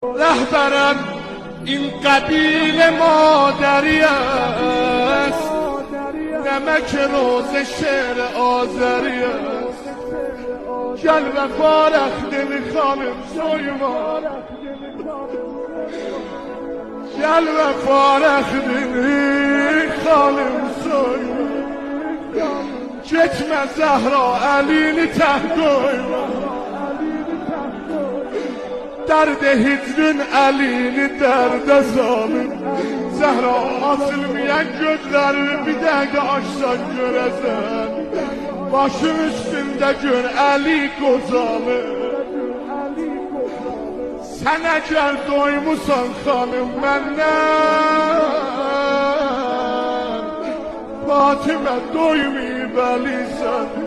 رهبرم این قبیل مادری است، نمک روز شعر آذری است. گل و فارخ دل خانم سلیمان، گل و فارخ دل خانم سلیمان. جتم زهرا علینی تهگویمان، درد hicrin əlini dərdə salın. Zəhra açılmayan gözlərini bir dəqiqə açsan görəsən, başın üstündə gör əli qocalır. Sən əgər doymusan xanım məndən, Fatimə doymayıb əli sən.